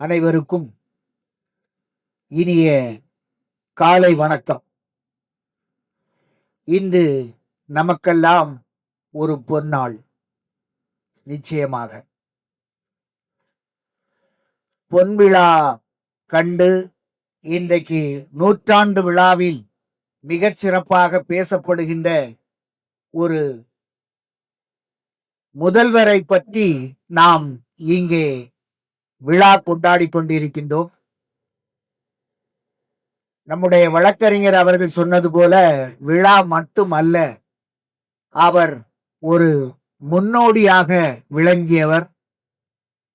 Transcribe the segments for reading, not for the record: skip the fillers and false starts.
அனைவருக்கும் இனிய காலை வணக்கம். இன்று நமக்கெல்லாம் ஒரு பொன்னாள். நிச்சயமாக பொன்விழா கண்டு இன்றைக்கு நூற்றாண்டு விழாவில் மிகச் சிறப்பாக பேசப்படுகின்ற ஒரு முதல்வரை பற்றி நாம் இங்கே விழா கொண்டாடி கொண்டிருக்கின்றோம். நம்முடைய வழக்கறிஞர் அவர்கள் சொன்னது போல விழா மட்டும் அல்ல, அவர் ஒரு முன்னோடியாக விளங்கியவர்.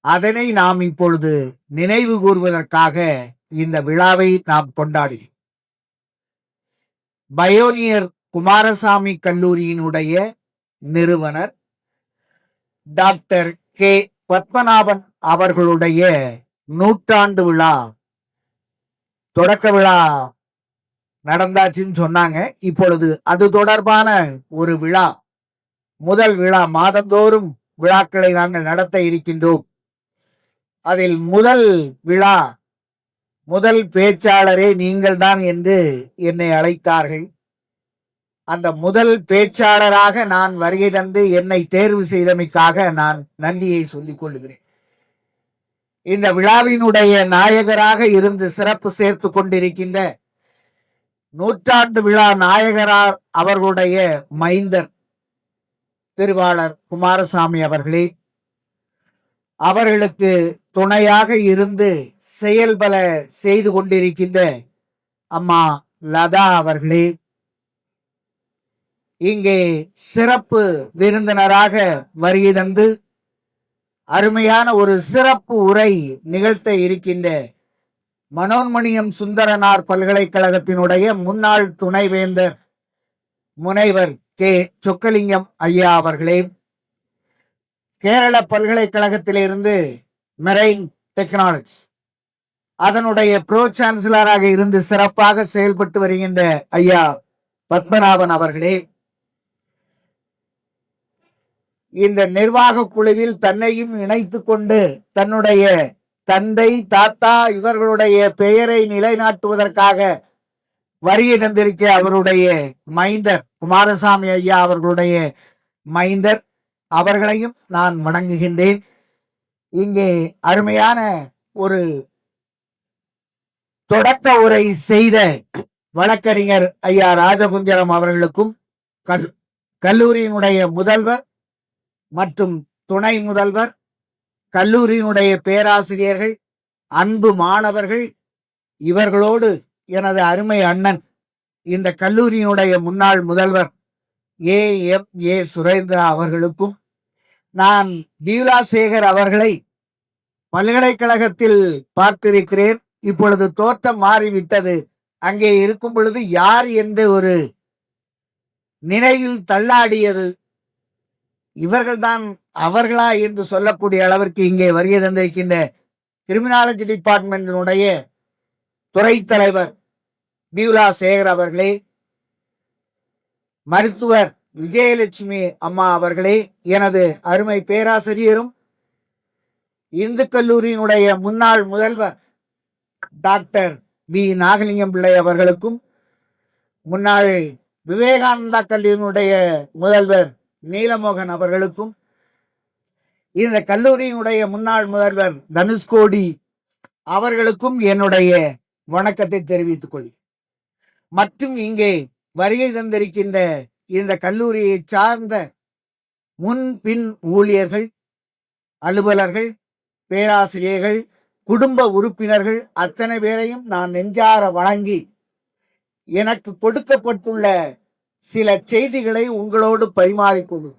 அதனை நாம் இப்பொழுது நினைவு கூர்வதற்காக இந்த விழாவை நாம் கொண்டாடுகிறோம். பயோனியர் குமாரசாமி கல்லூரியினுடைய நிறுவனர் டாக்டர் கே பத்மநாபன் அவர்களுடைய நூற்றாண்டு விழா, தொடக்க விழா நடந்தாச்சுன்னு சொன்னாங்க. இப்பொழுது அது தொடர்பான ஒரு விழா, முதல் விழா, மாதந்தோறும் விழாக்களை நாங்கள் நடத்த இருக்கின்றோம். அதில் முதல் விழா, முதல் பேச்சாளரே நீங்கள் தான் என்று என்னை அழைத்தார்கள். அந்த முதல் பேச்சாளராக நான் வருகை தந்து என்னை தேர்வு செய்தமைக்காக நான் நன்றியை சொல்லிக் கொள்கிறேன். இந்த விழாவினுடைய நாயகராக இருந்து சிறப்பு சேர்த்து கொண்டிருக்கின்ற நூற்றாண்டு விழா நாயகரார் அவர்களுடைய மைந்தர் திருவாளர் குமாரசாமி அவர்களே, அவர்களுக்கு துணையாக இருந்து செயல்பல செய்து கொண்டிருக்கின்ற அம்மா லதா அவர்களே, இங்கே சிறப்பு விருந்தினராக வருகை தந்து அருமையான ஒரு சிறப்பு உரை நிகழ்த்த இருக்கின்ற மனோன்மணியம் சுந்தரனார் பல்கலைக்கழகத்தினுடைய முன்னாள் துணைவேந்தர் முனைவர் கே சொக்கலிங்கம் ஐயா அவர்களே, கேரள பல்கலைக்கழகத்திலிருந்து மெரைன் டெக்னாலஜி அதனுடைய ப்ரோ சான்சலராக இருந்து சிறப்பாக செயல்பட்டு வருகின்ற ஐயா பத்மநாபன் அவர்களே, இந்த நிர்வாக குழுவில் தன்னையும் இணைத்து கொண்டு தன்னுடைய தந்தை தாத்தா இவர்களுடைய பெயரை நிலைநாட்டுவதற்காக வருகை தந்திருக்க அவருடைய மைந்தர் குமாரசாமி ஐயா அவர்களுடைய மைந்தர் அவர்களையும் நான் வணங்குகின்றேன். இங்கே அருமையான ஒரு தொடக்க உரை செய்த வழக்கறிஞர் ஐயா ராஜகுஞ்சரம் அவர்களுக்கும் கல்லூரியினுடைய முதல்வர் மற்றும் துணை முதல்வர், கல்லூரியினுடைய பேராசிரியர்கள், அன்பு மாணவர்கள், இவர்களோடு எனது அருமை அண்ணன் இந்த கல்லூரியினுடைய முன்னாள் முதல்வர் ஏ சுரேந்திரா அவர்களுக்கும், நான் பீலா சேகர் அவர்களை பல்கலைக்கழகத்தில் பார்த்திருக்கிறேன். இப்பொழுது தோற்றம் மாறிவிட்டது. அங்கே இருக்கும் பொழுது யார் என்று ஒரு நினைவில் தள்ளாடியது. இவர்கள்தான் அவர்களா என்று சொல்லக்கூடிய அளவிற்கு இங்கே வருகை தந்திருக்கின்ற கிரிமினாலஜி டிபார்ட்மெண்டினுடைய துறை தலைவர் பீலா சேகர் அவர்களே, மருத்துவர் விஜயலட்சுமி அம்மா அவர்களே, எனது அருமை பேராசிரியரும் இந்து கல்லூரியினுடைய முன்னாள் முதல்வர் டாக்டர் பி நாகலிங்கம் பிள்ளை அவர்களுக்கும், முன்னாள் விவேகானந்தா கல்லூரியினுடைய முதல்வர் நீலமோகன் அவர்களுக்கும், இந்த கல்லூரியினுடைய முன்னாள் முதல்வர் தனுஷ்கோடி அவர்களுக்கும் என்னுடைய வணக்கத்தை தெரிவித்துக் கொள்கிறேன். மற்றும் இங்கே வருகை தந்திருக்கின்ற இந்த கல்லூரியை சார்ந்த முன் பின் ஊழியர்கள், அலுவலர்கள், பேராசிரியர்கள், குடும்ப உறுப்பினர்கள் அத்தனை பேரையும் நான் நெஞ்சார வணங்கி எனக்கு கொடுக்கப்பட்டுள்ள சில செய்திகளை உங்களோடு பரிமாறிக்கொள்ளும்.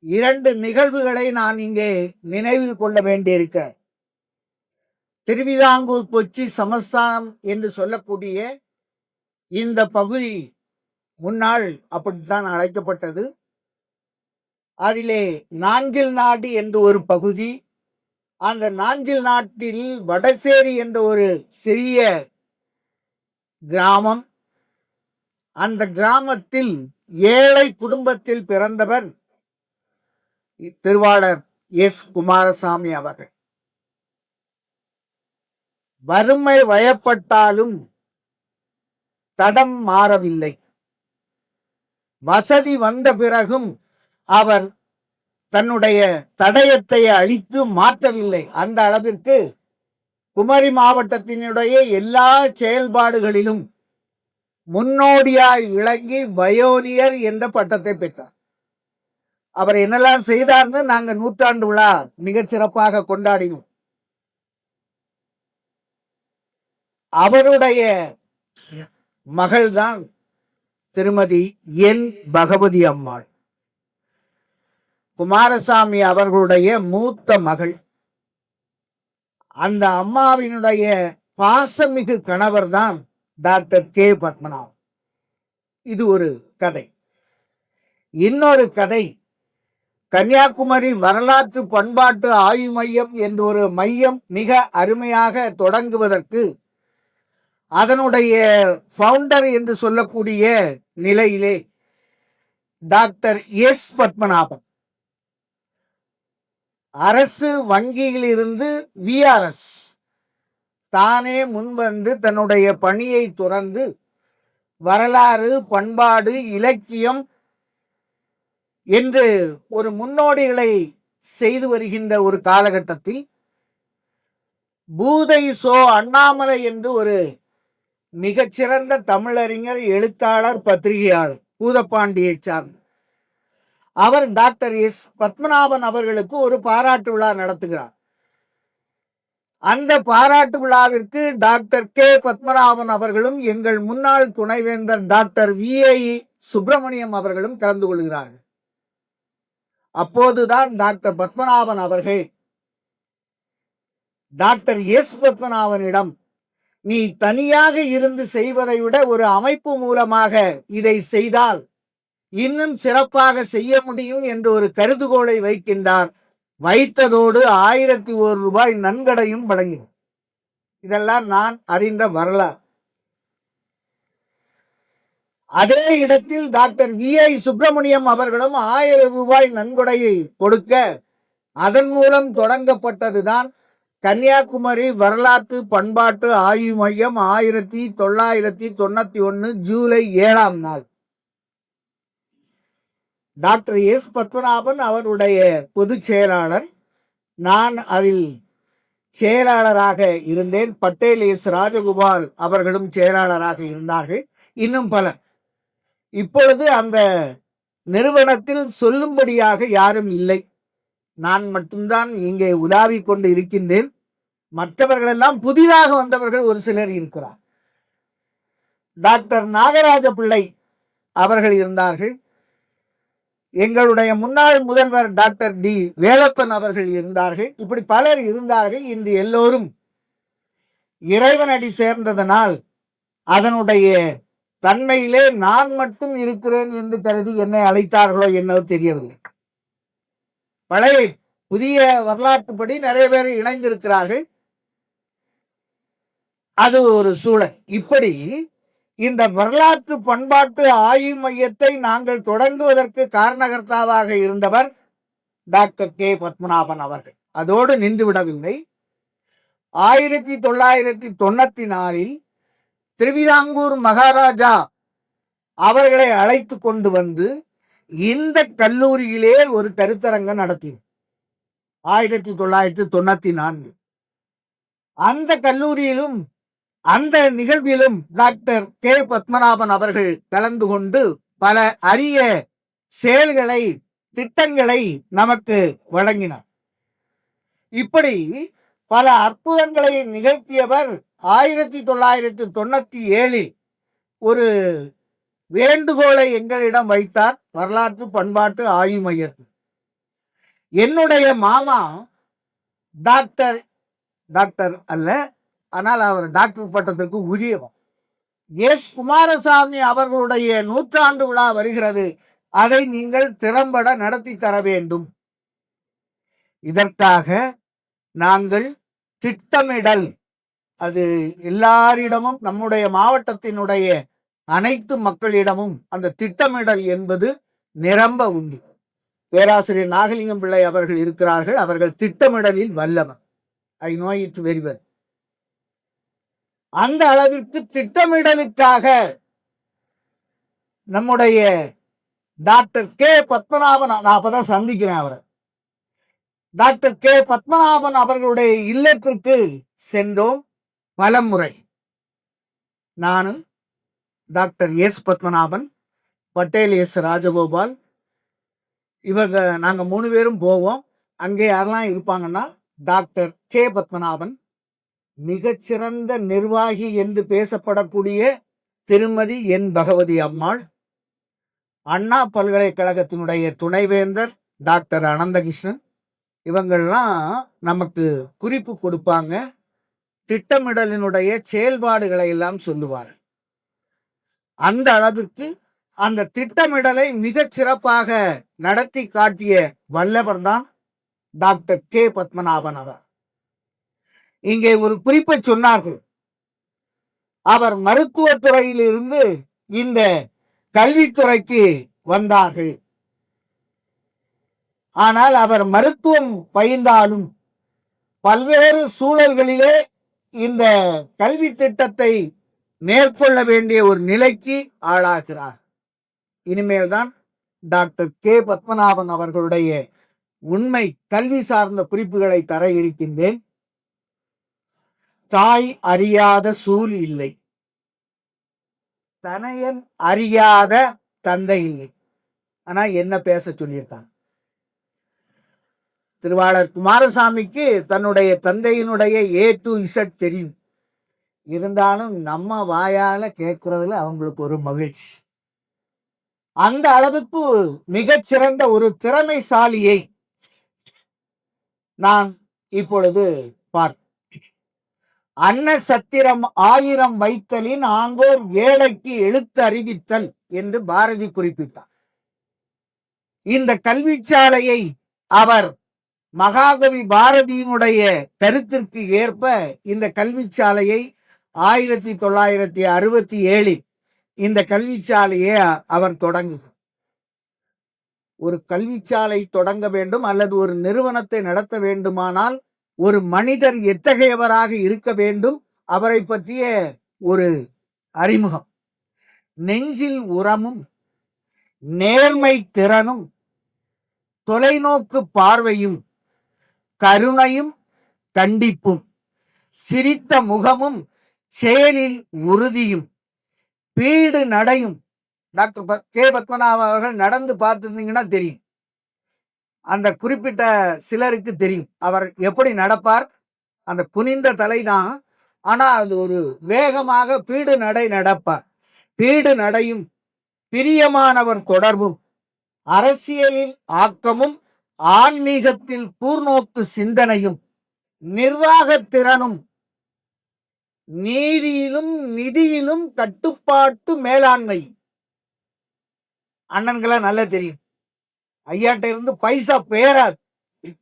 2 நிகழ்வுகளை நான் இங்கே நினைவில் கொள்ள வேண்டியிருக்க. திருவிதாங்கூர் கொச்சி சமஸ்தானம் என்று சொல்லக்கூடிய இந்த பகுதி முன்னாள் அப்படித்தான் அழைக்கப்பட்டது. அதிலே நாஞ்சில் நாடு என்று ஒரு பகுதி, அந்த நாஞ்சில் நாட்டில் வடசேரி என்ற ஒரு சிறிய கிராமம். அந்த கிராமத்தில் ஏழை குடும்பத்தில் பிறந்தவர் திருவாளர் எஸ் குமாரசாமி அவர்கள். வறுமை வயப்பட்டாலும் தடம் மாறவில்லை. வசதி வந்த பிறகும் அவர் தன்னுடைய தடயத்தை அழித்து மாற்றவில்லை. அந்த அளவிற்கு குமரி மாவட்டத்தினுடைய எல்லா செயல்பாடுகளிலும் முன்னோடியாய் விளங்கி பயோனியர் என்ற பட்டத்தை பெற்றார். அவர் என்னெல்லாம் செய்தார்னு நாங்க நூற்றாண்டு விழா மிகச் சிறப்பாக கொண்டாடினோம். அவருடைய மகள்தான் திருமதி என் பகவதி அம்மாள். குமாரசாமி அவர்களுடைய மூத்த மகள். அந்த அம்மாவினுடைய பாசமிகு கணவர் தான் டாக்டர் கே பத்மநாபன். இது ஒரு கதை. இன்னொரு கதை, கன்னியாகுமரி வரலாற்று பண்பாட்டு ஆய்வு மையம் என்ற ஒரு மையம் மிக அருமையாக தொடங்குவதற்கு அதனுடைய ஃபவுண்டர் என்று சொல்லக்கூடிய நிலையிலே டாக்டர் எஸ் பத்மநாபன் அரசு வங்கியிலிருந்து விஆர்எஸ் தானே முன்வந்து தன்னுடைய பணியை துறந்து வரலாறு, பண்பாடு, இலக்கியம் என்று ஒரு முன்னோடிகளை செய்து வருகின்ற ஒரு காலகட்டத்தில் பூதை சோ அண்ணாமலை என்று ஒரு மிகச்சிறந்த தமிழறிஞர், எழுத்தாளர், பத்திரிகையாளர், பூதப்பாண்டியை சார்ந்த அவர் டாக்டர் எஸ் பத்மநாபன் அவர்களுக்கு ஒரு பாராட்டு விழா நடத்துகிறார். அந்த பாராட்டு விழாவிற்கு டாக்டர் கே பத்மநாபன் அவர்களும் எங்கள் முன்னாள் துணைவேந்தர் டாக்டர் VI சுப்பிரமணியம் அவர்களும் கலந்து கொள்கிறார்கள். அப்போதுதான் டாக்டர் பத்மநாபன் அவர்கள் டாக்டர் எஸ் பத்மநாபனிடம், நீ தனியாக இருந்து செய்வதை விட ஒரு அமைப்பு மூலமாக இதை செய்தால் இன்னும் சிறப்பாக செய்ய முடியும் என்று ஒரு கருதுகோளை வைக்கின்றார். வைத்ததோடு 1001 ரூபாய் நன்கொடையும் வழங்கினார். இதெல்லாம் நான் அறிந்த வரலாறு. அதே இடத்தில் டாக்டர் VI சுப்பிரமணியம் அவர்களும் 1000 ரூபாய் நன்கொடையை கொடுக்க, அதன் மூலம் தொடங்கப்பட்டதுதான் கன்னியாகுமரி வரலாற்று பண்பாட்டு ஆய்வு மையம். 1991 ஜூலை 7ஆம் நாள் டாக்டர் எஸ் பத்மநாபன் அவருடைய பொதுச் செயலாளர், நான் அதில் செயலாளராக இருந்தேன். பட்டேல் எஸ் ராஜகோபால் அவர்களும் செயலாளராக இருந்தார்கள், இன்னும் பலர். இப்பொழுது அந்த நிறுவனத்தில் சொல்லும்படியாக யாரும் இல்லை. நான் மட்டும்தான் இங்கே உலாவிக் கொண்டு இருக்கின்றேன். மற்றவர்களெல்லாம் புதிதாக வந்தவர்கள் ஒரு சிலர் இருக்கிறார். டாக்டர் நாகராஜ பிள்ளை அவர்கள் இருந்தார்கள். எங்களுடைய முன்னாள் முதல்வர் டாக்டர் டி வேலப்பன் அவர்கள் இருந்தார்கள். இப்படி பலர் இருந்தார்கள். இன்று எல்லோரும் இறைவனடி சேர்ந்ததனால் அதனுடைய தன்மையிலே நான் மட்டும் இருக்கிறேன் என்று கருதி என்னை அழைத்தார்களோ என்னவோ தெரியவில்லை. பழைய புதிய வரலாற்றுப்படி நிறைய பேர் இணைந்திருக்கிறார்கள். அது ஒரு சூழல். இப்படி இந்த வரலாற்று பண்பாட்டு ஆய்வு மையத்தை நாங்கள் தொடங்குவதற்கு காரணகர்த்தாவாக இருந்தவர் டாக்டர் கே பத்மநாபன் அவர்கள். அதோடு நின்றுவிடவில்லை. 1994 திருவிதாங்கூர் மகாராஜா அவர்களை அழைத்து கொண்டு வந்து இந்த கல்லூரியிலே ஒரு கருத்தரங்கம் நடத்தினார். 1994 அந்த கல்லூரியிலும் அந்த நிகழ்விலும் டாக்டர் கே பத்மநாபன் அவர்கள் கலந்து கொண்டு பல அரிய செயல்களை, திட்டங்களை நமக்கு வழங்கினார். இப்படி பல அற்புதங்களை நிகழ்த்தியவர். 1997 ஒரு வேண்டுகோளை எங்களிடம் வைத்தார், வரலாற்று பண்பாட்டு ஆய்வு மையத்தில். என்னுடைய மாமா டாக்டர் அல்ல, ஆனால் அவர் டாக்டர் பட்டத்திற்கு உரியவர், எஸ் குமாரசாமி அவர்களுடைய 100ஆண்டு விழா வருகிறது. அதை நீங்கள் திறம்பட நடத்தி தர வேண்டும். இதற்காக நாங்கள் திட்டமிடல், அது எல்லாரிடமும், நம்முடைய மாவட்டத்தினுடைய அனைத்து மக்களிடமும் அந்த திட்டமிடல் என்பது நிரம்ப உண்டு. பேராசிரியர் நாகலிங்கம் பிள்ளை அவர்கள் இருக்கிறார்கள். அவர்கள் திட்டமிடலில் வல்லவர். I know it very well. அந்த அளவிற்கு திட்டமிடலுக்காக நம்முடைய டாக்டர் கே பத்மநாபன், நான் அப்பதான் சந்திக்கிறேன் அவரை, டாக்டர் கே பத்மநாபன் அவர்களுடைய இல்லத்திற்கு சென்றோம் பல முறை. நானும் doctor S Padmanabhan, Patel S Rajagopal, இவர்கள் நாங்க 3 பேரும் போவோம். அங்கே யாரெல்லாம் இருப்பாங்கன்னா, டாக்டர் கே பத்மநாபன், மிகச்சிறந்த நிர்வாகி என்று பேசப்படக்கூடிய திருமதி என் பகவதி அம்மாள், அண்ணா பல்கலைக்கழகத்தினுடைய துணைவேந்தர் டாக்டர் அனந்தகிருஷ்ணன், இவங்கள்லாம் நமக்கு குறிப்பு கொடுப்பாங்க. திட்டமிடலினுடைய செயல்பாடுகளை எல்லாம் சொல்லுவார். அந்த அளவிற்கு அந்த திட்டமிடலை மிகச் சிறப்பாக நடத்தி காட்டிய வல்லவர் தான் டாக்டர் கே பத்மநாபன் அவர். இங்கே ஒரு குறிப்பை சொன்னார்கள். அவர் மருத்துவத்துறையில் இருந்து இந்த கல்வித்துறைக்கு வந்தார்கள். ஆனால் அவர் மருத்துவம் பயின்றாலும் பல்வேறு சூழல்களிலே இந்த கல்வி திட்டத்தை மேற்கொள்ள வேண்டிய ஒரு நிலைக்கு ஆளாகிறார். இனிமேல் தான் டாக்டர் கே பத்மநாபன் அவர்களுடைய உண்மை கல்வி சார்ந்த குறிப்புகளை தர இருக்கின்றேன். தாய் அறியாத சூழ் இல்லை, தனையன் அறியாத தந்தை இல்லை. ஆனா என்ன பேச சொல்லியிருக்காங்க. திருவாளர் குமாரசாமிக்கு தன்னுடைய தந்தையினுடைய A to Z தெரியும். இருந்தாலும் நம்ம வாயால கேட்கறதுல அவங்களுக்கு ஒரு மகிழ்ச்சி. அந்த அளவுக்கு மிகச்சிறந்த ஒரு திறமைசாலியை நான் இப்பொழுது பார்க்கிறேன். அன்ன சத்திரம் 1000 வைத்தலின் ஆங்கோர் ஏழைக்கு எழுத்து அறிவித்தல் என்று பாரதி குறிப்பிட்டார். இந்த கல்விச்சாலையை அவர் மகாகவி பாரதியினுடைய கருத்திற்கு ஏற்ப இந்த கல்விச்சாலையை 1967 இந்த கல்விச்சாலையை அவர் தொடங்குகிறார். ஒரு கல்விச்சாலை தொடங்க வேண்டும் அல்லது ஒரு நிறுவனத்தை நடத்த வேண்டுமானால் ஒரு மனிதர் எத்தகையவராக இருக்க வேண்டும், அவரை பற்றிய ஒரு அறிமுகம். நெஞ்சில் உரமும் நேர்மை திறனும் தொலைநோக்கு பார்வையும் கருணையும் கண்டிப்பும் சிரித்த முகமும் செயலில் உறுதியும் பீடு நடையும். டாக்டர் கே பத்மநாபன் அவர்கள் நடந்து பார்த்துருந்தீங்கன்னா தெரியும். அந்த குறிப்பிட்ட சிலருக்கு தெரியும் அவர் எப்படி நடப்பார். அந்த குனிந்த தலைதான், ஆனா அது ஒரு வேகமாக பீடு நடை நடப்பார். பீடு நடையும் பிரியமானவர் தொடர்பும் அரசியலில் ஆக்கமும் ஆன்மீகத்தில் கூர்நோக்கு சிந்தனையும் நிர்வாகத்திறனும் நீதியிலும் நிதியிலும் கட்டுப்பாட்டு மேலாண்மை. அண்ணன்களை நல்லா தெரியும். ஐயாட்ட இருந்து பைசா பேராது.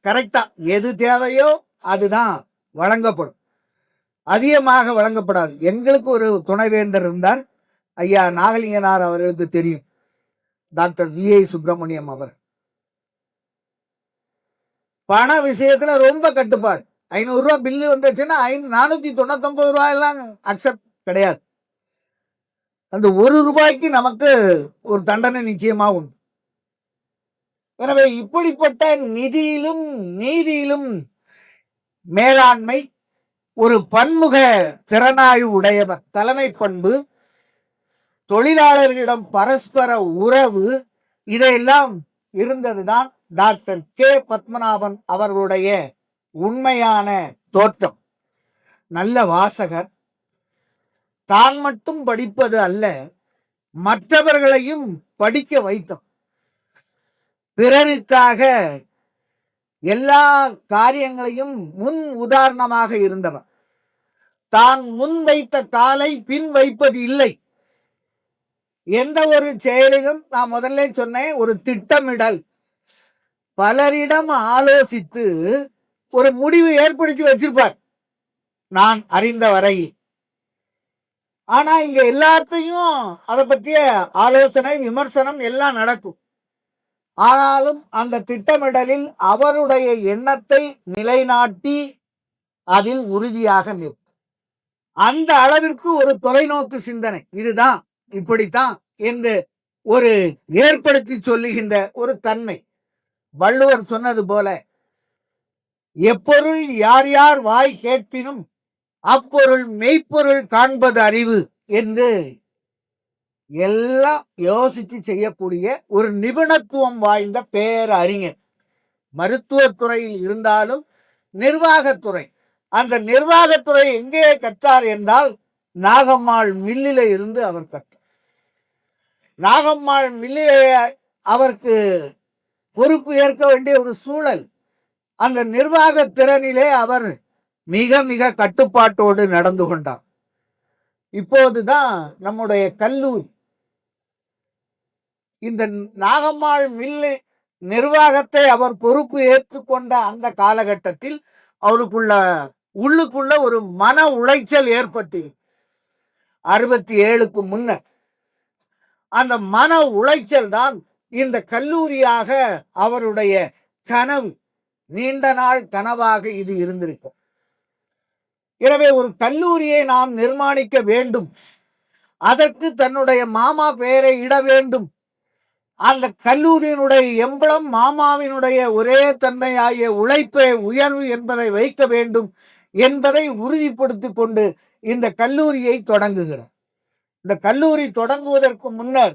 கரெக்டா எது தேவையோ அதுதான் வழங்கப்படும், அதிகமாக வழங்கப்படாது. எங்களுக்கு ஒரு துணைவேந்தர் இருந்தார், ஐயா நாகலிங்கனார் அவர்களுக்கு தெரியும், டாக்டர் VI சுப்பிரமணியம் அவர். பண விஷயத்துல ரொம்ப கட்டுப்பாடு. 500 ரூபாய் பில்லு வந்துச்சுன்னா 499 ரூபாயெல்லாம் அக்செப்ட் கிடையாது. அந்த 1 ரூபாய்க்கு நமக்கு ஒரு தண்டனை நிச்சயமா உண்டு. எனவே இப்படிப்பட்ட நிதியிலும் நீதியிலும் மேலாண்மை, ஒரு பன்முக திறனாய்வு உடையவர், தலைமை பண்பு, தொழிலாளர்களிடம் பரஸ்பர உறவு, இதையெல்லாம் இருந்ததுதான் டாக்டர் கே பத்மநாபன் அவர்களுடைய உண்மையான தோற்றம். நல்ல வாசகர், தான் மட்டும் படிப்பது அல்ல மற்றவர்களையும் படிக்க வைத்தோம். பிறருக்காக எல்லா காரியங்களையும் முன் உதாரணமாக இருந்தவர். தான் முன் வைத்த காலை பின் வைப்பது இல்லை. எந்த ஒரு செயலிலும் நான் முதல்ல சொன்னேன், ஒரு திட்டமிடல், பலரிடம் ஆலோசித்து ஒரு முடிவு ஏற்படுத்தி வச்சிருப்பார் நான் அறிந்த வரை. ஆனா இங்க எல்லாத்தையும் அதை பற்றிய ஆலோசனை விமர்சனம் எல்லாம் நடக்கும். ஆனாலும் அந்த திட்டமிடலில் அவருடைய எண்ணத்தை நிலைநாட்டி அதில் உறுதியாக நிற்கும். அந்த அளவிற்கு ஒரு தொலைநோக்கு சிந்தனை, இதுதான் இப்படித்தான் என்று ஒரு ஏற்படுத்தி சொல்லுகின்ற ஒரு தன்மை. வள்ளுவர் சொன்னது போல, எப்பொருள் யார் யார் வாய் கேட்பினும் அப்பொருள் மெய்ப்பொருள் காண்பது அறிவு என்று எல்லாம் யோசிச்சு செய்யக்கூடிய ஒரு நிபுணத்துவம் வாய்ந்த பேரறிஞர். மருத்துவத்துறையில் இருந்தாலும் நிர்வாகத்துறை, அந்த நிர்வாகத்துறை எங்கே கற்றார் என்றால் நாகம்மாள் மில்லில இருந்து அவர் கற்றார். நாகம்மாள் மில்லிலே அவருக்கு பொறுப்பு ஏற்க வேண்டிய ஒரு சூழல். அந்த நிர்வாக திறனிலே அவர் மிக மிக கட்டுப்பாட்டோடு நடந்து கொண்டார். இப்போதுதான் நம்முடைய கல்லூரி இந்த நாகம்மாள் மில்லு நிர்வாகத்தை அவர் பொறுப்பு ஏற்றுக்கொண்ட அந்த காலகட்டத்தில் அவருக்குள்ள உள்ளுக்குள்ள ஒரு மன உளைச்சல் ஏற்பட்டு 67க்கு முன்னர் அந்த மன உளைச்சல் தான் இந்த கல்லூரியாக அவருடைய கனவு, நீண்ட நாள் கனவாக இது இருந்திருக்கும். எனவே ஒரு கல்லூரியை நாம் நிர்மாணிக்க வேண்டும், அதற்கு தன்னுடைய மாமா பெயரை இட வேண்டும், அந்த கல்லூரியினுடைய எம்பளம் மாமாவினுடைய ஒரே தன்மையாகிய உழைப்பே உயர்வு என்பதை வைக்க வேண்டும் என்பதை உறுதிப்படுத்தி கொண்டு இந்த கல்லூரியை தொடங்குகிறார். இந்த கல்லூரி தொடங்குவதற்கு முன்னர்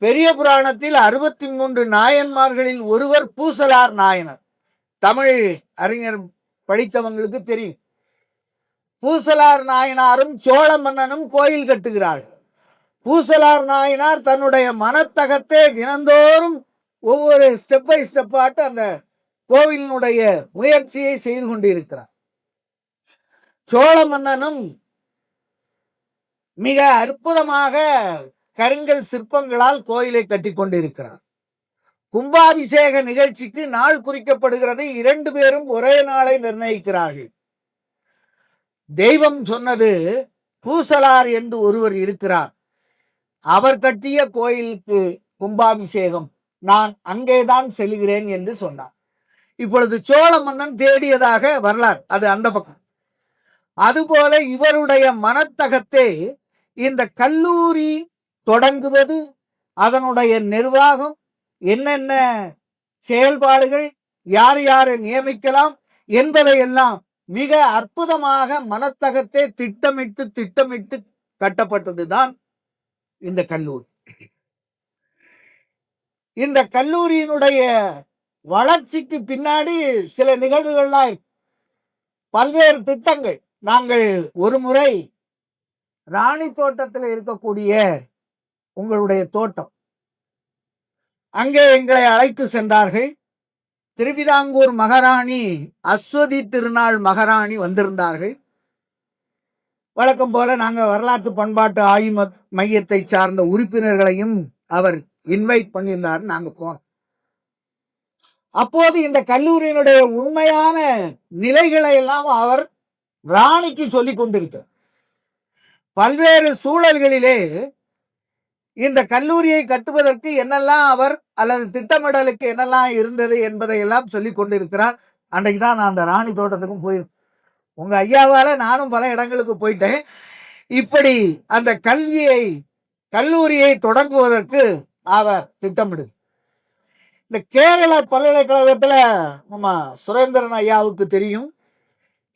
பெரிய புராணத்தில் 63 நாயன்மார்களில் ஒருவர் பூசலார் நாயனார். தமிழ் அறிஞர் படித்தவங்களுக்கு தெரியும். பூசலார் நாயனாரும் சோழ மன்னனும் கோயில் கட்டுகிறார்கள். பூசலார் நாயனார் தன்னுடைய மனத்தகத்தே தினந்தோறும் ஒவ்வொரு ஸ்டெப் பை ஸ்டெப்பாட்டு அந்த கோவிலினுடைய முயற்சியை செய்து கொண்டிருக்கிறார். சோழ மன்னனும் மிக அற்புதமாக கருங்கல் சிற்பங்களால் கோயிலை கட்டி கொண்டிருக்கிறார். கும்பாபிஷேக நிகழ்ச்சிக்கு நாள் குறிக்கப்படுகிறது. 2 பேரும் ஒரே நாளை நிர்ணயிக்கிறார்கள். தெய்வம் சொன்னது பூசலார் என்று ஒருவர் இருக்கிறார், அவர் கட்டிய கோயிலுக்கு கும்பாபிஷேகம், நான் அங்கேதான் செல்கிறேன் என்று சொன்னார். இப்பொழுது சோழ மன்னன் தேடியதாக வரலாறு, அது அந்த பக்கம். அதுபோல இவருடைய மனத்தகத்தே இந்த கல்லூரி தொடங்குவது, அதனுடைய நிர்வாகம், என்னென்ன செயல்பாடுகள், யார் யாரை நியமிக்கலாம் என்பதையெல்லாம் மிக அற்புதமாக மனத்தகத்தே திட்டமிட்டு கட்டப்பட்டதுதான் இந்த கல்லூரி. இந்த கல்லூரியினுடைய வளர்ச்சிக்கு பின்னாடி சில நிகழ்வுகள்லாம் பல்வேறு திட்டங்கள். நாங்கள் ஒரு முறை ராணி தோட்டத்தில் இருக்கக்கூடிய உங்களுடைய தோட்டம், அங்கே எங்களை அழைத்து சென்றார்கள். திருவிதாங்கூர் மகாராணி அஸ்வதி திருநாள் மகாராணி வந்திருந்தார்கள். வழக்கம் போல நாங்கள் வரலாற்று பண்பாட்டு ஆய்வு மையத்தை சார்ந்த உறுப்பினர்களையும் அவர் இன்வைட் பண்ணியிருந்தார். நாங்கள் போனோம். அப்போது இந்த கல்லூரியினுடைய உண்மையான நிலைகளை எல்லாம் அவர் ராணிக்கு சொல்லிக் கொண்டிருக்கிறார். பல்வேறு சூழல்களிலே இந்த கல்லூரியை கட்டுவதற்கு என்னெல்லாம் அவர் அல்லது திட்டமிடலுக்கு என்னெல்லாம் இருந்தது என்பதை எல்லாம் சொல்லிக் கொண்டிருக்கிறார். அன்றைக்கு தான் நான் அந்த ராணி தோட்டத்துக்கும் போயிருக்கேன். உங்க ஐயாவால நானும் பல இடங்களுக்கு போயிட்டேன். இப்படி அந்த கல்லூரியை தொடங்குவதற்கு அவர் திட்டமிடுது. இந்த கேரள பல்கலைக்கழகத்துல நம்ம சுரேந்திரன் ஐயாவுக்கு தெரியும்.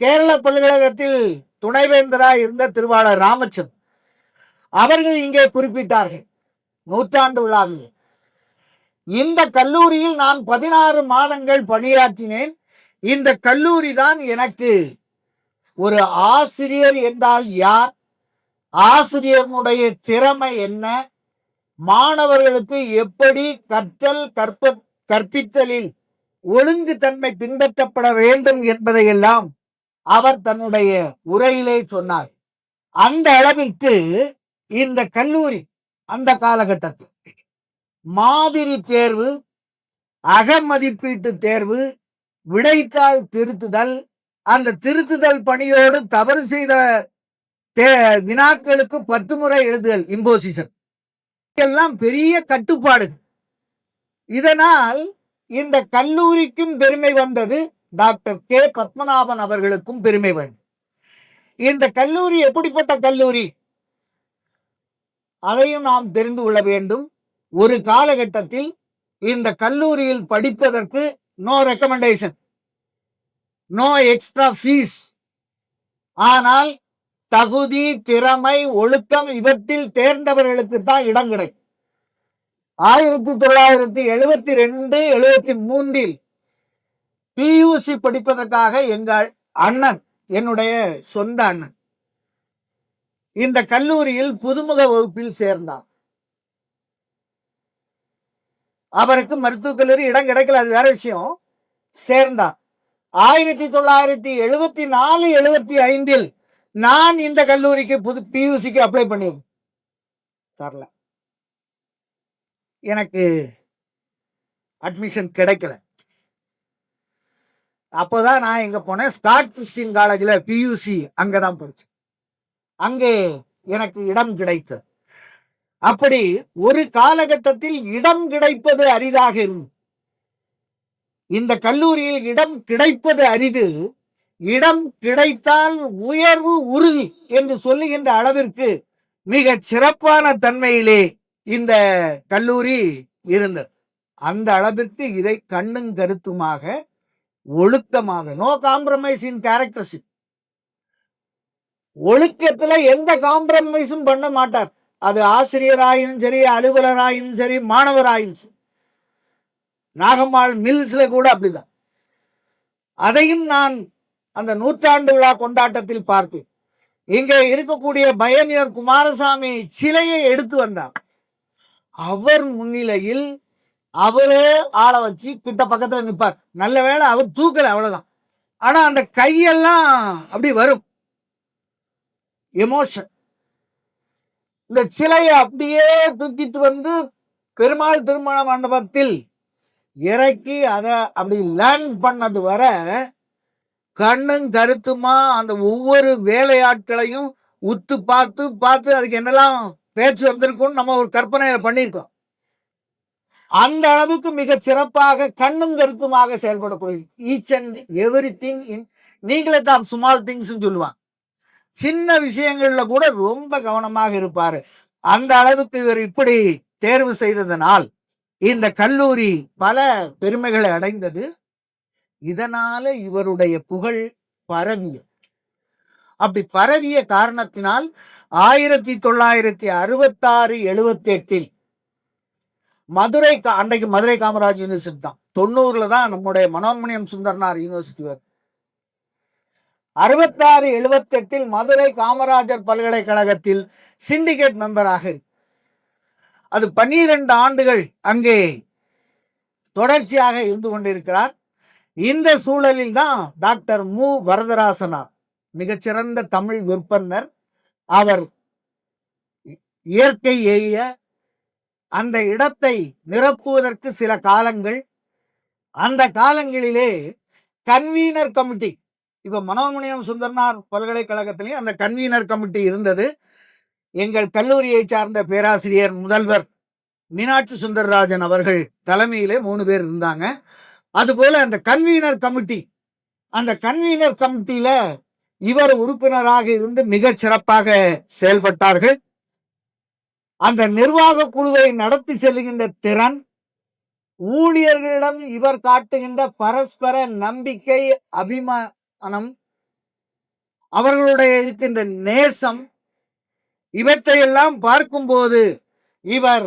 கேரள பல்கலைக்கழகத்தில் துணைவேந்தராக இருந்த திருவாளர் ராமச்சந்திரன் அவர்கள் இங்கே குறிப்பிட்டார்கள், நூற்றாண்டு விழாவில் இந்த கல்லூரியில் நான் 16 மாதங்கள் பணியாற்றினேன். இந்த கல்லூரி தான் எனக்கு ஒரு ஆசிரியர் என்றால் யார், ஆசிரியர்களுடைய திறமை என்ன, மாணவர்களுக்கு எப்படி கற்பித்தலில் ஒழுங்கு தன்மை பின்பற்றப்பட வேண்டும் என்பதையெல்லாம் அவர் தன்னுடைய உரையிலே சொன்னார். அந்த அளவிற்கு இந்த கல்லூரி அந்த காலகட்டத்தில் மாதிரி தேர்வு, அகமதிப்பீட்டு தேர்வு, விடைத்தாள் திருத்துதல், அந்த திருத்துதல் பணியோடு தவறு செய்த வினாக்களுக்கு 10 முறை எழுதுதல், இம்போசிஷன், எல்லாம் பெரிய கட்டுப்பாடு. இதனால் இந்த கல்லூரிக்கும் பெருமை வந்தது, டாக்டர் கே பத்மநாபன் அவர்களுக்கும் பெருமை வந்தது. இந்த கல்லூரி எப்படிப்பட்ட கல்லூரி, அதையும் நாம் தெரிந்து கொள்ள வேண்டும். ஒரு காலகட்டத்தில் இந்த கல்லூரியில் படிப்பதற்கு no recommendation, no extra fees. ஆனால் தகுதி, திறமை, ஒழுக்கம் இவற்றில் தேர்ந்தவர்களுக்கு தான் இடம் கிடைக்கும். 1972 73 பியூசி படிப்பதற்காக எங்கள் அண்ணன், என்னுடைய சொந்த அண்ணன், இந்த கல்லூரியில் புதுமுக வகுப்பில் சேர்ந்தார். அவருக்கு மருத்துவக் கல்லூரி இடம் கிடைக்கல, அது வேற விஷயம். சேர்ந்தார். 1974 75 நான் இந்த கல்லூரிக்கு புது பியூசிக்கு அப்ளை பண்ணி தரல, எனக்கு அட்மிஷன் கிடைக்கல. அப்போதான் நான் எங்க போனேன், ஸ்காட் கிறிஸ்டியன் காலேஜில் பியூசி அங்கதான் படிச்சேன். அங்கே எனக்கு இடம் கிடைத்தது. அப்படி ஒரு காலகட்டத்தில் இடம் கிடைப்பது அரிதாக இருந்தது. இந்த கல்லூரியில் இடம் கிடைப்பது அரிது, இடம் கிடைத்தால் உயர்வு உறுதி என்று சொல்லுகின்ற அளவிற்கு மிக சிறப்பான தன்மையிலே இந்த கல்லூரி இருந்தது. அந்த அளவிற்கு இதை கண்ணும் கருத்துமாக, ஒழுக்கமாக, நோ காம்ப்ரமைஸ் இன் கேரக்டர்ஷிப், ஒழுக்கத்துல எந்த காம்ப்ரமைஸும் பண்ண மாட்டார். அது ஆசிரியராயினும் சரி, அலுவலராயினும் சரி, மாணவராயினும் சரி. நாகம்மாள் மில்ஸ்ல கூட அப்படிதான். அதையும் நான் அந்த நூற்றாண்டு விழா கொண்டாட்டத்தில் பார்த்தேன். இங்க இருக்கக்கூடிய பயனியர் குமாரசாமி சிலையை எடுத்து வந்தார். அவர் முன்னிலையில் அவரே ஆளை வச்சு கிட்ட பக்கத்துல நிற்பார். நல்ல வேளை அவர் தூக்கல, அவ்வளவுதான். ஆனா அந்த கையெல்லாம் அப்படி வரும், எமோஷன். இந்த சிலையை அப்படியே தூக்கிட்டு வந்து பெருமாள் திருமண மண்டபத்தில் இறக்கி அதை அப்படி லேண்ட் பண்ணது வர கண்ணும் கருத்துமா அந்த ஒவ்வொரு வேலையாட்களையும் உத்து பார்த்து பார்த்து அதுக்கு என்னெல்லாம் பேச்சு வந்திருக்கும் நம்ம ஒரு கற்பனையில பண்ணியிருக்கோம். அந்த அளவுக்கு மிக சிறப்பாக கண்ணும் கருத்துமாக செயல்படக்கூடிய each and every thing in நீங்களே தான் ஸ்மால் திங்ஸ் சொல்லுவாங்க. சின்ன விஷயங்கள்ல கூட ரொம்ப கவனமாக இருப்பாரு. அந்த அளவுக்கு இவர் இப்படி தேர்வு செய்ததனால் இந்த கல்லூரி பல பெருமைகளை அடைந்தது. இதனால இவருடைய புகழ் பரவிய, அப்படி பரவிய காரணத்தினால் 1966 78 மதுரை, அன்றைக்கு மதுரை காமராஜ் யூனிவர்சிட்டி தான், 90 தான் நம்முடைய மனோன்மணியம் சுந்தரனார் யூனிவர்சிட்டி வருது. 66 78 மதுரை காமராஜர் பல்கலைக்கழகத்தில் சிண்டிகேட் மெம்பராக இருக்கு. அது 12 ஆண்டுகள் அங்கே தொடர்ச்சியாக இருந்து கொண்டிருக்கிறார். இந்த சூழலில் தான் டாக்டர் மு வரதராசனார், மிகச்சிறந்த தமிழ் விற்பனர். அவர் இயற்கை எய்ய அந்த இடத்தை நிரப்புவதற்கு சில காலங்கள், அந்த காலங்களிலே கன்வீனர் கமிட்டி, இப்ப மனோன்மணியம் சுந்தரனார் பல்கலைக்கழகத்திலேயும் அந்த கன்வீனர் கமிட்டி இருந்தது. எங்கள் கல்லூரியை சார்ந்த பேராசிரியர் முதல்வர் மீனாட்சி சுந்தரராஜன் அவர்கள் தலைமையிலே 3 பேர் இருந்தாங்க. அதுபோல அந்த கன்வீனர் கமிட்டி, அந்த கன்வீனர் கமிட்டியில இவர் உறுப்பினராக இருந்து மிக சிறப்பாக செயல்பட்டார்கள். அந்த நிர்வாக குழுவை நடத்தி செல்லுகின்ற திறன், ஊழியர்களிடம் இவர் காட்டுகின்ற பரஸ்பர நம்பிக்கை, அபிமானம், அவர்களுடைய இருக்கின்ற நேசம், இவற்றையெல்லாம் பார்க்கும்போது இவர்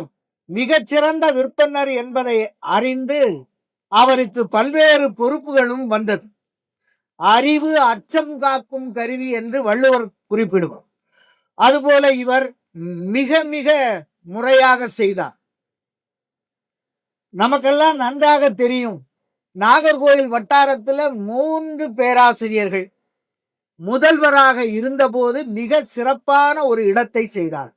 மிகச்சிறந்த விற்பனர் என்பதை அறிந்து அவருக்கு பல்வேறு பொறுப்புகளும் வந்தது. அறிவு அச்சம் காக்கும் கருவி என்று வள்ளுவர் குறிப்பிடுவார். அதுபோல இவர் மிக மிக முறையாக செய்தார். நமக்கெல்லாம் நன்றாக தெரியும், நாகர்கோயில் வட்டாரத்தில் 3 பேராசிரியர்கள் முதல்வராக இருந்தபோது மிக சிறப்பான ஒரு இடத்தை செய்தார்.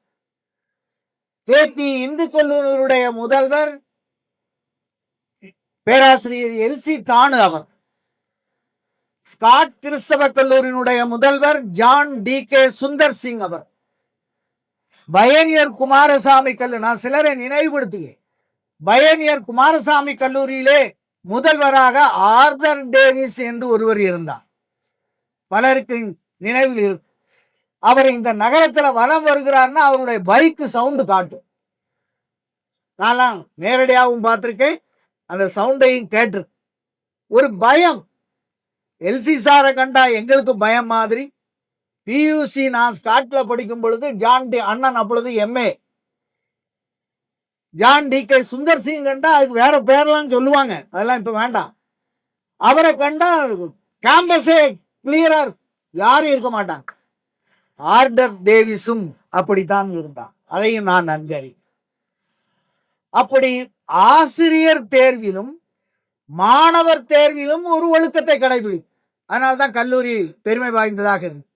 தேனி இந்து கல்லூரியுடைய முதல்வர் பேராசிரியர் எல்சி தானு அவர். ஸ்காட் கிறிஸ்தவ கல்லூரியினுடைய முதல்வர் John D K Sundar Singh அவர். பயனியர் குமாரசாமி கல்லூரி, நான் சிலரை நினைவுபடுத்துகிறேன். பயனியர் குமாரசாமி கல்லூரியிலே முதல்வராக ஆர்தர் டேவிஸ் என்று ஒருவர் இருந்தார். பலருக்கு நினைவில் இருக்கு. அவர் இந்த நகரத்துல வலம் வருகிறார்னா அவருடைய பைக்கு சவுண்டு காட்டும். நான் நேரடியாகவும் பார்த்திருக்கேன், அந்த சவுண்டையும் கேட்டு ஒரு பயம். எல்சி சாரை கண்டா எங்களுக்கு பயம் மாதிரி. பியூசி நான் ஸ்காட்ல படிக்கும் பொழுது ஜான் டி அண்ணன் அப்பொழுது MA John D K Sundar Singh கண்டா அதுக்கு வேற பேர்லாம் சொல்லுவாங்க, அதெல்லாம் இப்ப வேண்டாம். அவரை கண்டா கேம்பஸே கிளியரா யாரும் இருக்க மாட்டாங்க. ஆர்டர் டேவிஸும் அப்படித்தான் இருந்தான், அதையும் நான் நன்கறி. அப்படி ஆசிரியர் தேர்விலும் மாணவர் தேர்விலும் ஒரு ஒழுக்கத்தை கடைபிடிக்கும். அதனால்தான் கல்லூரி பெருமை வாய்ந்ததாக இருக்கு.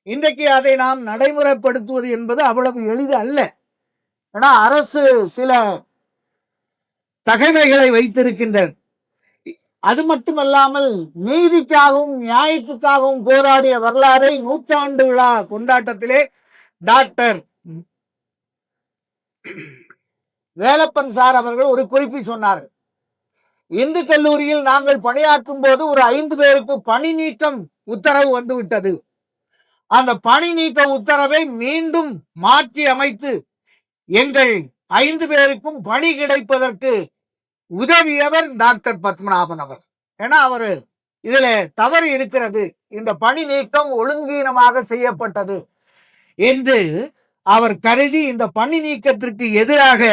இன்றைக்கு அதை நாம் நடைமுறைப்படுத்துவது என்பது அவ்வளவு எளிது அல்ல. ஏன்னா அரசு சில தகைமைகளை வைத்திருக்கின்றது. அது மட்டுமல்லாமல் நீதிக்காகவும் நியாயத்துக்காகவும் போராடிய வரலாறை நூற்றாண்டு விழா கொண்டாட்டத்திலே டாக்டர் வேலப்பன் சார் அவர்கள் ஒரு குறிப்பை சொன்னார்கள். இந்து கல்லூரியில் நாங்கள் பணியாற்றும் போது ஒரு 5 பேருக்கு பணி நீக்கம் உத்தரவு வந்து விட்டது. அந்த பணி நீக்க உத்தரவை மீண்டும் மாற்றி அமைத்து எங்கள் 5 பேருக்கும் பணி கிடைப்பதற்கு உதவியவர் டாக்டர் பத்மநாபன் அவர். ஏன்னா அவரு இதுல தவறு இருக்கிறது, இந்த பணி நீக்கம் ஒழுங்கீனமாக செய்யப்பட்டது என்று அவர் கருதி இந்த பணி நீக்கத்திற்கு எதிராக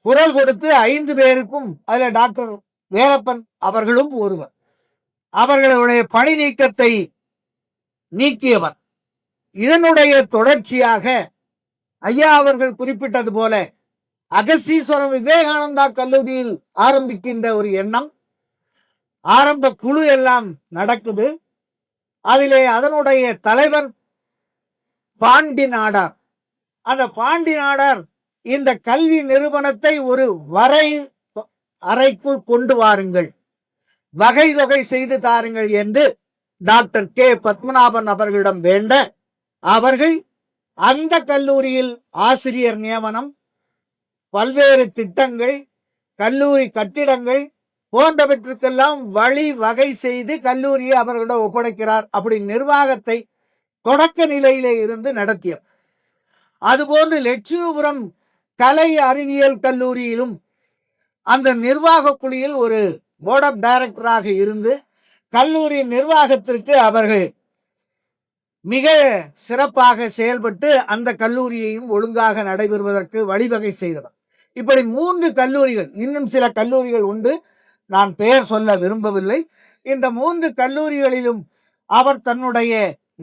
குரல் கொடுத்து 5 பேருக்கும், அதுல டாக்டர் வேலப்பன் அவர்களும் ஒருவர், அவர்களுடைய பணி நீக்கத்தை நீக்கியவர். இதனுடைய தொடர்ச்சியாக ஐயா அவர்கள் குறிப்பிட்டது போல அகஸ்தீஸ்வரம் விவேகானந்தா கல்லூரியில் ஆரம்பிக்கின்ற ஒரு எண்ணம், ஆரம்ப குழு எல்லாம் நடக்குது. அதிலே அதனுடைய தலைவர் பாண்டி நாடார். அந்த பாண்டி நாடார் இந்த கல்வி நிறுவனத்தை ஒரு வரை அறைக்குள் கொண்டு வாருங்கள், வகை தொகை செய்து தாருங்கள் என்று டாக்டர் கே பத்மநாபன் அவர்களிடம் வேண்ட, அவர்கள் அந்த கல்லூரியில் ஆசிரியர் நியமனம், பல்வேறு திட்டங்கள், கல்லூரி கட்டிடங்கள் போன்றவற்றுக்கெல்லாம் வழி வகை செய்து கல்லூரியை அவர்களிடம் ஒப்படைக்கிறார். அப்படி நிர்வாகத்தை தொடக்க நிலையிலே இருந்து நடத்தியவர். அதுபோன்று லட்சுமிபுரம் கலை அறிவியல் கல்லூரியிலும் அந்த நிர்வாக குழுவில் ஒரு போர்ட் ஆஃப் டைரக்டராக இருந்து கல்லூரி நிர்வாகத்திற்கு அவர்கள் மிக சிறப்பாக செயல்பட்டு அந்த கல்லூரியையும் ஒழுங்காக நடைபெறுவதற்கு வழிவகை செய்தவர். இப்படி 3 கல்லூரிகள், இன்னும் சில கல்லூரிகள் உண்டு, நான் பெயர் சொல்ல விரும்பவில்லை. இந்த 3 கல்லூரிகளிலும் அவர் தன்னுடைய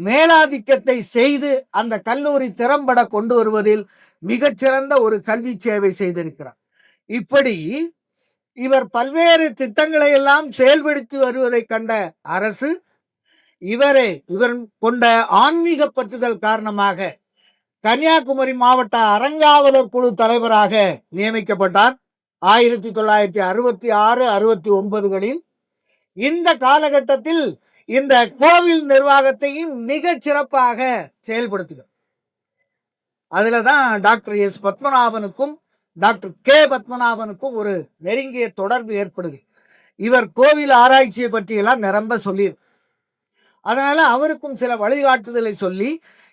மேலாதிக்கத்தை செய்து அந்த கல்லூரி திறம்பட கொண்டு வருவதில் மிகச்சிறந்த ஒரு கல்வி சேவை செய்திருக்கிறார். இப்படி இவர் பல்வேறு திட்டங்களை எல்லாம் செயல்படுத்தி வருவதை கண்ட அரசு இவர் கொண்ட ஆன்மீக பற்றுதல் காரணமாக கன்னியாகுமரி மாவட்ட அறங்காவலர் குழு தலைவராக நியமிக்கப்பட்டார் 1966, 69களில். இந்த காலகட்டத்தில் இந்த கோவில் நிர்வாகத்தையும் மிக சிறப்பாக செயல்படுத்துகிறார். அதுலதான் டாக்டர் எஸ் பத்மநாபனுக்கும் டாக்டர் கே பத்மநாபனுக்கும் ஒரு நெருங்கிய தொடர்பு ஏற்படுது. இவர் கோவில் ஆராய்ச்சியை பற்றி எல்லாம் நிரம்ப சொல்லி, அதனால அவருக்கும் சில வழிகாட்டுதலை சொல்லி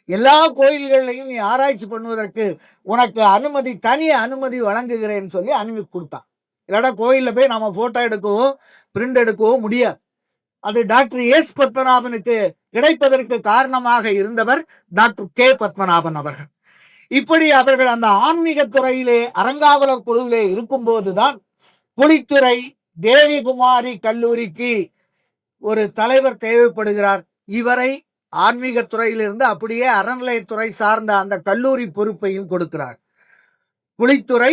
எல்லா கோயில்களையும் நீ ஆராய்ச்சி பண்ணுவதற்கு உனக்கு அனுமதி, தனி அனுமதி வழங்குகிறேன்னு சொல்லி அனுமதி கொடுத்தான். இல்லாட்டா கோயில்ல போய் நம்ம போட்டோ எடுக்கவோ பிரிண்ட் எடுக்கவோ முடியாது. அது டாக்டர் எஸ் பத்மநாபனுக்கு கிடைப்பதற்கு காரணமாக இருந்தவர் டாக்டர் கே பத்மநாபன் அவர்கள். இப்படி அவர்கள் அந்த ஆன்மீக துறையிலே அறங்காவலர் குழுவிலே இருக்கும் போதுதான் குளித்துறை தேவிகுமாரி கல்லூரிக்கு ஒரு தலைவர் தேவைப்படுகிறார். இவரை ஆன்மீக துறையிலிருந்து அப்படியே அறநிலையத்துறை சார்ந்த அந்த கல்லூரி பொறுப்பையும் கொடுக்கிறார். குளித்துறை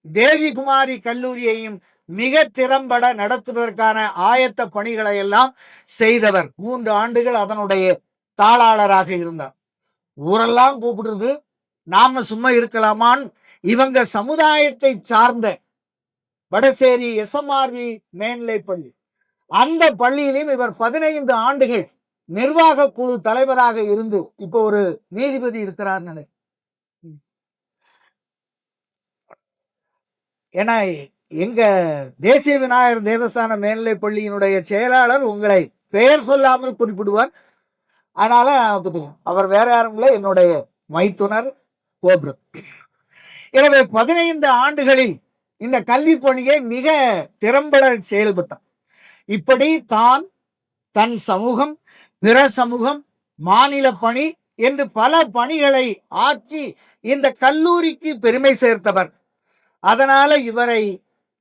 தேவிகுமாரி கல்லூரியையும் மிக திறம்பட நடத்துவதற்கான ஆயத்த பணிகளை எல்லாம் செய்தவர். 3 ஆண்டுகள் அதனுடைய தாளாளராக இருந்தார். ஊரெல்லாம் கூப்பிடுறது, நாம சும்மா இருக்கலாமான் இவங்க சமுதாயத்தை சார்ந்த வடசேரி SMRV மேல்நிலை பள்ளி, அந்த பள்ளியிலும் இவர் 15 ஆண்டுகள் நிர்வாக குழு தலைவராக இருந்து இப்போ ஒரு நீதிபதி இருக்கிறார். ஏன்னா எங்க தேசிய விநாயகர் தேவஸ்தான மேல்நிலை பள்ளியினுடைய செயலாளர் உங்களை பெயர் சொல்லாமல் குறிப்பிடுவார். அதனால அவர் வேற யாரும் இல்லை, என்னுடைய மைத்துனர் கோபுரம். எனவே 15 ஆண்டுகளில் இந்த கல்வி பணியை மிக திறம்பட செயல்பட்டார். இப்படி தன் சமூகம், பிற சமூகம், மாநில பணி என்று பல பணிகளை ஆற்றி இந்த கல்லூரிக்கு பெருமை சேர்த்தவர். அதனால இவரை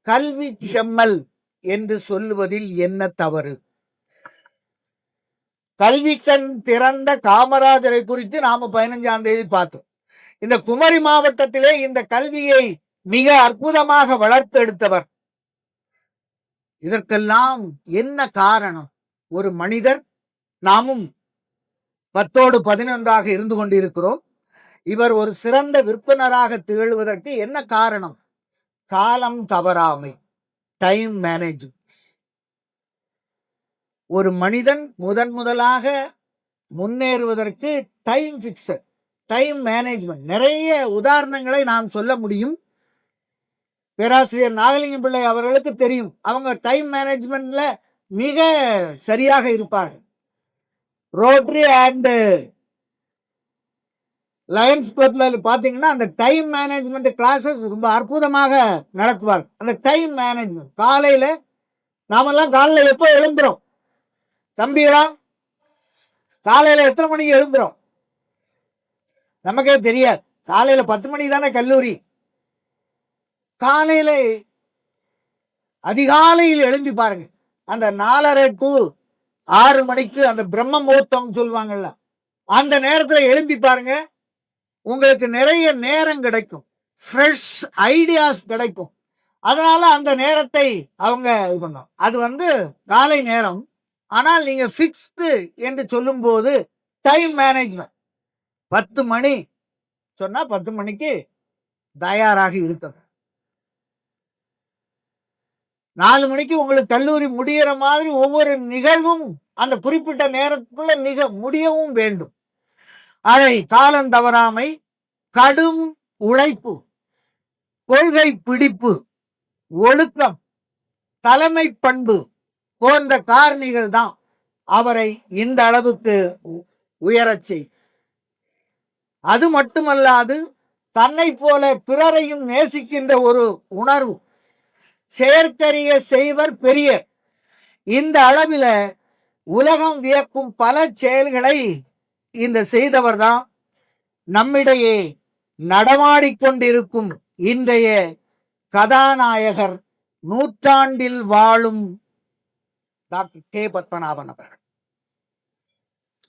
கல்வி செம்மல் என்று சொல்லுவதில் என்ன தவறு? கல்வி கண் திறந்த காமராஜரை குறித்து நாம 15ஆம் தேதி பார்த்தோம். இந்த குமரி மாவட்டத்திலே இந்த கல்வியை மிக அற்புதமாக வளர்த்தெடுத்தவர். இதற்கெல்லாம் என்ன காரணம்? ஒரு மனிதர், நாமும் 10ஓடு 11ஆக இருந்து கொண்டிருக்கிறோம். இவர் ஒரு சிறந்த விற்பனராக திகழ்வதற்கு என்ன காரணம்? காலம் தவறாமை, டைம் மேனேஜ்மெண்ட். ஒரு மனிதன் முதலாக முன்னேறுவதற்கு டைம் பிக்சர், டைம் மேனேஜ்மெண்ட். நிறைய உதாரணங்களை நான் சொல்ல முடியும். பேராசிரியர் நாகலிங்கம் பிள்ளை அவர்களுக்கு தெரியும். அவங்க டைம் மேனேஜ்மெண்ட்ல மிக சரியாக இருப்பார்கள். ரோட்டரி அண்ட் லயன்ஸ் கிளப்ல பாத்தீங்கன்னா அந்த டைம் மேனேஜ்மெண்ட் கிளாஸஸ் ரொம்ப அற்புதமாக நடத்துவார். அந்த டைம் மேனேஜ்மெண்ட், காலையில நாமெல்லாம் காலையில எப்போ எழுந்துறோம் தம்பிகளா? காலையில எத்தனை மணிக்கு எழுந்துறோம்? நமக்கே தெரியாது. காலையில 10 மணிக்கு தானே கல்லூரி. காலையில அதிகாலையில் எழும்பி பாருங்க. அந்த 4:30 to 6 மணிக்கு அந்த பிரம்ம முகூர்த்தம் சொல்லுவாங்கல்ல, அந்த நேரத்துல எழும்பி பாருங்க. உங்களுக்கு நிறைய நேரம் கிடைக்கும், ஃப்ரெஷ் ஐடியாஸ் கிடைக்கும். அதனால அந்த நேரத்தை அவங்க இது பண்ணோம். அது காலை நேரம். ஆனால் நீங்க ஃபிக்ஸ்டு என்று சொல்லும் போது டைம் மேனேஜ்மெண்ட் 10 மணி சொன்னா 10 மணிக்கு தயாராக இருக்கிறது. 4 மணிக்கு உங்களுக்கு கல்லூரி முடிகிற மாதிரி ஒவ்வொரு நிகழ்வும் அந்த குறிப்பிட்ட நேரத்துக்குள்ள முடியவும் வேண்டும். அதை காலம் தவறாமை, கடும் உழைப்பு, கொள்கை பிடிப்பு, ஒழுக்கம், தலைமை பண்பு போன்ற காரணிகள் தான் அவரை இந்த அளவுக்கு உயரச் செய்யும். அது மட்டுமல்லாது தன்னை போல பிறரையும் நேசிக்கின்ற ஒரு உணர்வு, செயற்கரிய செய்வர் பெரிய. இந்த அளவில் உலகம் வியக்கும் பல செயல்களை இந்த செய்தவர் தான் நம்மிடையே நடமாடிக்கொண்டிருக்கும் இன்றைய கதாநாயகர், நூற்றாண்டில் வாழும் டாக்டர் கே. பத்மநாபன் அவர்கள்.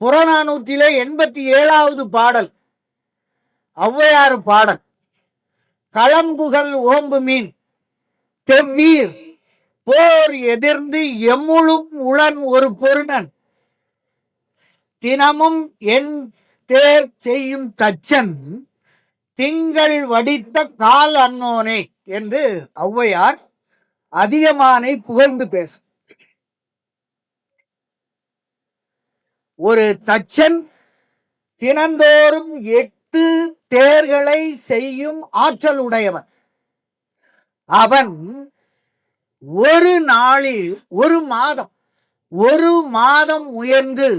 புறநானூற்றிலே 87வது பாடல் ஔவையார் பாடல். களம்புகள் ஓம்பு மீன் தெவ்வீர் போர் எதிர்ந்து எம்முழும் உளன் ஒரு பொருணன் தினமும் என் தேர் செய்யும் தச்சன் திங்கள் வடித்த கால் அன்னோனே என்று ஔவையார் அதியமானை புகழ்ந்து பேசும். ஒரு தச்சன் தினந்தோறும் 8 தேர்களை செய்யும் ஆற்றல் உடையவன். அவன் ஒரு நாளில் ஒரு மாதம் முயன்று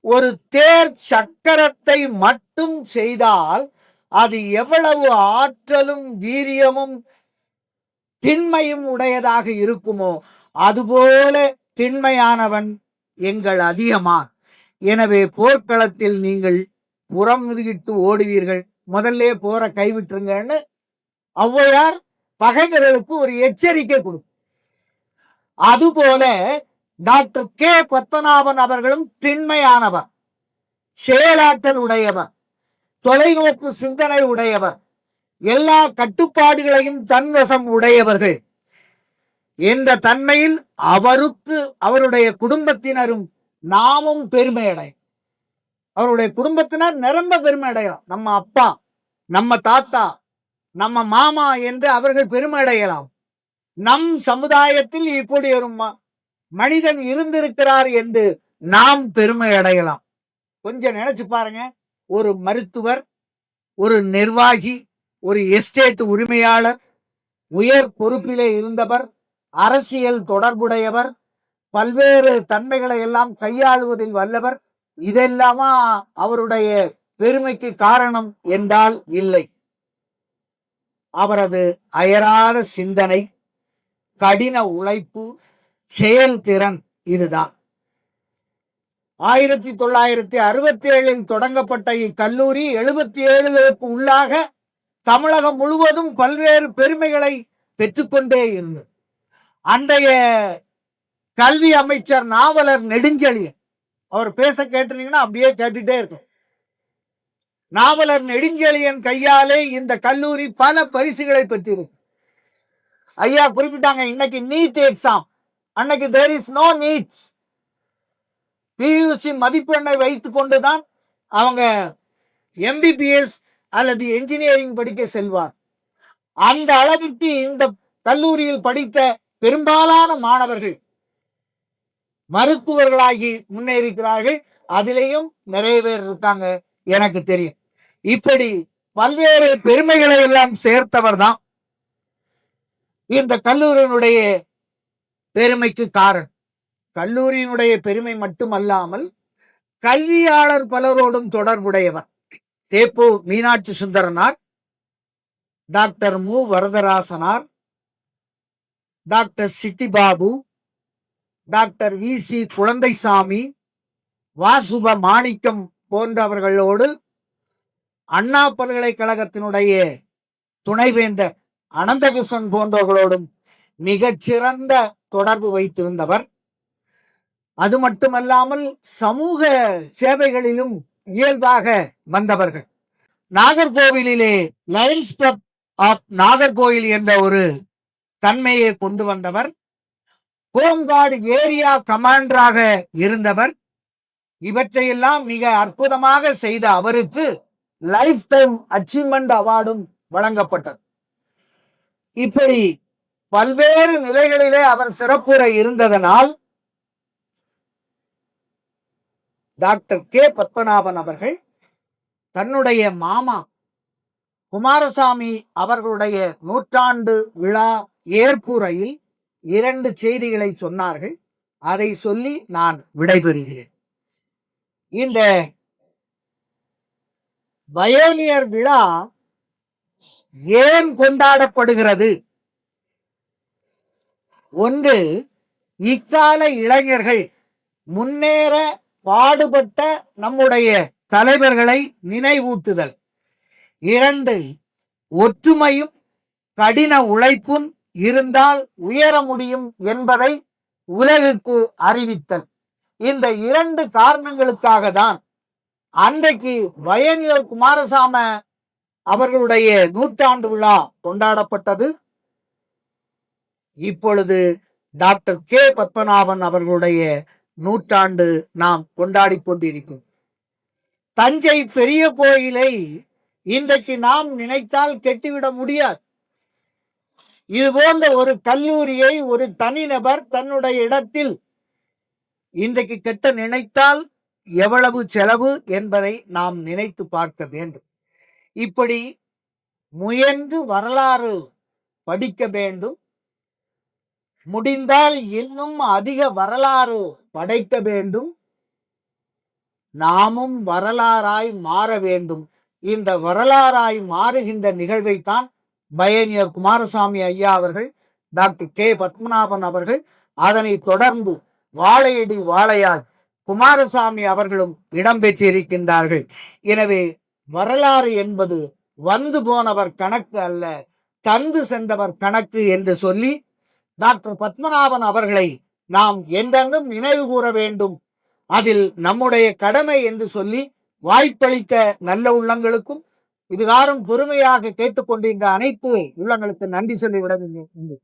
ஒரு தேர் சக்கரத்தை மட்டும் செய்தால் அது எவ்வளவு ஆற்றலும் வீரியமும் திண்மையும் உடையதாக இருக்குமோ அதுபோல திண்மையானவன் எங்கள் அதியமான். எனவே போர்க்களத்தில் நீங்கள் புறம் முதுகிட்டு ஓடுவீர்கள், முதல்ல போரை கைவிட்டுருங்கன்னு ஔவையார் பகைஞர்களுக்கு ஒரு எச்சரிக்கை கொடுக்கும். அதுபோல டாக்டர் கே. பத்மநாபன் அவர்களும் திண்மையானவர், செயலாற்றல் உடையவர், தொலைநோக்கு சிந்தனை உடையவர், எல்லா கட்டுப்பாடுகளையும் தன்வசம் உடையவர்கள் என்ற தன்மையில் அவருக்கு அவருடைய குடும்பத்தினரும் நாமும் பெருமை அடையும். அவருடைய குடும்பத்தினர் நிரம்ப பெருமை அடையலாம். நம்ம அப்பா, நம்ம தாத்தா, நம்ம மாமா என்று அவர்கள் பெருமை அடையலாம். நம் சமுதாயத்தில் இப்படி ஒரு மனிதன் இருந்திருக்கிறார் என்று நாம் பெருமை அடையலாம். கொஞ்சம் நினைச்சு பாருங்க. ஒரு மருத்துவர், ஒரு நிர்வாகி, ஒரு எஸ்டேட் உரிமையாளர், உயர் பொறுப்பிலே இருந்தவர், அரசியல் தொடர்புடையவர், பல்வேறு தன்மைகளை எல்லாம் கையாளுவதில் வல்லவர். இதெல்லாமா அவருடைய பெருமைக்கு காரணம் என்றால் இல்லை. அவரது அயராத சிந்தனை, கடின உழைப்பு, செயல்திறன் இதுதான். 1967 தொடங்கப்பட்ட இக்கல்லூரி 77களுக்கு உள்ளாக தமிழகம் முழுவதும் பல்வேறு பெருமைகளை பெற்றுக்கொண்டே இருந்தது. அன்றைய கல்வி அமைச்சர் நாவலர் நெடுஞ்செழியன், அவர் பேச கேட்டிருந்தீங்கன்னா அப்படியே கேட்டுட்டே இருக்கும். நாவலர் நெடுஞ்செழியன் கையாலே இந்த கல்லூரி பல பரிசுகளை பெற்றிருக்கு. ஐயா குறிப்பிட்டாங்க, இன்னைக்கு நீட் எக்ஸாம், அன்னைக்கு there is no needs. PUC மதிப்பெண்ணை வைத்துக் கொண்டுதான் அவங்க எம்பிபிஎஸ் அல்லது என்ஜினியரிங் படிக்க செல்வார். அந்த அளவிற்கு இந்த கல்லூரியில் படித்த பெரும்பாலான மாணவர்கள் மருத்துவர்களாகி முன்னேறிக்கிறார்கள். அதிலேயும் நிறைய பேர் இருக்காங்க, எனக்கு தெரியும். இப்படி பல்வேறு பெருமைகளை எல்லாம் சேர்த்தவர் தான் இந்த கல்லூரியினுடைய பெருமைக்கு காரணம். கல்லூரியினுடைய பெருமை மட்டுமல்லாமல் கல்வியாளர் பலரோடும் தொடர்புடையவர். தேப்பு மீனாட்சி சுந்தரனார், டாக்டர் மு வரதராசனார், டாக்டர் சிட்டிபாபு, டாக்டர் வி.சி. குழந்தைசாமி, வாசுப மாணிக்கம் போன்றவர்களோடு அண்ணா பல்கலைக்கழகத்தினுடைய துணைவேந்தர் அனந்தகிருஷ்ணன் போன்றவர்களோடும் மிகச்சிறந்த தொடர்பு வைத்திருந்தவர். அது மட்டுமல்லாமல் சமூக சேவைகளிலும் இயல்பாக வந்தவர்கள். நாகர்கோவிலிலே லயன்ஸ் கிளப் ஆஃப் நாகர்கோவில் என்ற ஒரு தன்மையை கொண்டு வந்தவர். ஹோம்கார்டு ஏரியா கமாண்டராக இருந்தவர். இவற்றையெல்லாம் மிக அற்புதமாக செய்த அவருக்கு லைஃப் டைம் அச்சீவ்மெண்ட் அவார்டும் வழங்கப்பட்டது. இப்படி பல்வேறு நிலைகளிலே அவர் சிறப்புற இருந்ததனால் டாக்டர் கே பத்மநாபன் அவர்கள் தன்னுடைய மாமா குமாரசாமி அவர்களுடைய 100ஆண்டு விழா ஏற்புரையில் 2 செய்திகளை சொன்னார்கள். அதை சொல்லி நான் விடைபெறுகிறேன். இந்த பயோனியர் விழா ஏன் கொண்டாடப்படுகிறது? ஒன்று, இக்கால இளைஞர்கள் முன்னேற பாடுபட்ட நம்முடைய தலைவர்களை நினைவூட்டுதல். 2, ஒற்றுமையும் கடின உழைப்பும் இருந்தால் உயர முடியும் என்பதை உலகுக்கு அறிவித்தல். இந்த 2 காரணங்களுக்காக தான் அன்றைக்கு வயனியர் குமாரசாமி அவர்களுடைய 100ஆண்டு விழா கொண்டாடப்பட்டது. இப்பொழுது டாக்டர் கே பத்மநாபன் அவர்களுடைய 100ஆண்டு நாம் கொண்டாடி கொண்டிருக்கிறோம். தஞ்சை பெரிய கோயிலை இன்றைக்கு நாம் நினைத்தால் கெட்டிவிட முடியாது. இது போன்ற ஒரு கல்லூரியை ஒரு தனிநபர் தன்னுடைய இடத்தில் இன்றைக்கு கெட்ட நினைத்தால் எவ்வளவு செலவு என்பதை நாம் நினைத்து பார்க்க வேண்டும். இப்படி முயன்று வரலாறு படிக்க வேண்டும். முடிந்தால் இன்னும் அதிக வரலாறு படைக்க வேண்டும். நாமும் வரலாறாய் மாற வேண்டும். இந்த வரலாறாய் மாறுகின்ற நிகழ்வைத்தான் பயோனியர் குமாரசாமி ஐயா அவர்கள், டாக்டர் கே பத்மநாபன் அவர்கள், அதனை தொடர்ந்து வாழையடி வாழையாய் குமாரசாமி அவர்களும் இடம்பெற்றிருக்கின்றார்கள். எனவே வரலாறு என்பது வந்து போனவர் கணக்கு அல்ல, தந்து சென்றவர் கணக்கு என்று சொல்லி டாக்டர் பத்மநாபன் அவர்களை நாம் என்றென்றும் நினைவு கூற வேண்டும். அதில் நம்முடைய கடமை என்று சொல்லி வாய்ப்பளித்த நல்ல உள்ளங்களுக்கும் இதுகாரும் பொறுமையாக கேட்டுக்கொண்டிருந்த அனைத்து உள்ளங்களுக்கு நன்றி சொல்லிவிட வேண்டும்.